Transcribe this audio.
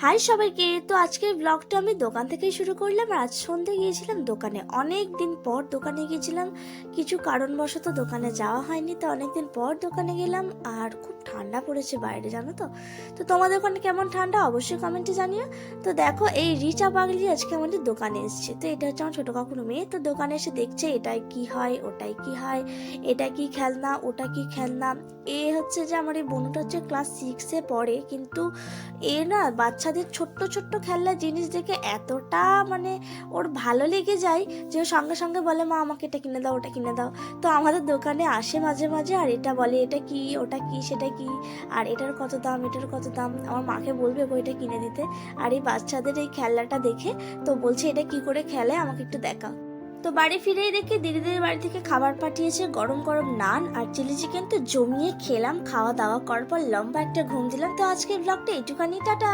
High সবাইকে। তো আজকের ব্লগটা আমি দোকান থেকেই শুরু করলাম। আর আজ সন্ধ্যে গিয়েছিলাম দোকানে, অনেক দিন পর দোকানে গিয়েছিলাম। কিছু কারণবশত দোকানে যাওয়া হয়নি, তো অনেক দিন পর দোকানে গেলাম। আর খুব ঠান্ডা পড়েছে বাইরে, জানো তো। তো তোমাদের ওখানে কেমন ঠান্ডা অবশ্যই কমেন্টে জানিও। তো দেখো, এই রিচা পাগলি আজকে আমাদের দোকানে এসেছে। তো এটা হচ্ছে আমার ছোটো কাকুর মেয়ে। তো দোকানে এসে দেখছে এটাই কি হয়, ওটাই কি হয়, এটা কি খেলনা, ওটা কি খেলনা। এ হচ্ছে যে আমার এই বোনটা হচ্ছে ক্লাস 6-এ পড়ে, কিন্তু এ না বাচ্চাদের ছোট্ট ছোট্ট খেলনা জিনিস দেখে এতটা ওর ভালো লেগে যায় যে ও সঙ্গে সঙ্গে বলে, মা আমাকে এটা কিনে দাও, ওটা কিনে দাও। তো আমাদের দোকানে আসে মাঝে মাঝে, আর এটা বলে এটা কি, ওটা কি, সেটা কি, আর এটার কত দাম, এটার কত দাম। আমার মাকে বলবে ওইটা কিনে দিতে। আর এই বাচ্চাদের এই খেলনাটা দেখে তো বলছে এটা কি করে খেলে, আমাকে একটু দেখা। তো বাড়ি ফিরেই দেখি দিদিদের বাড়ি থেকে খাবার পাঠিয়েছে, গরম গরম নান আর চিলি চিকেন। তো জমিয়ে খেলাম, খাওয়া দাওয়া করার পর লম্বা একটা ঘুম দিলাম। তো আজকের ব্লগটা এইটুখানি, টাটা।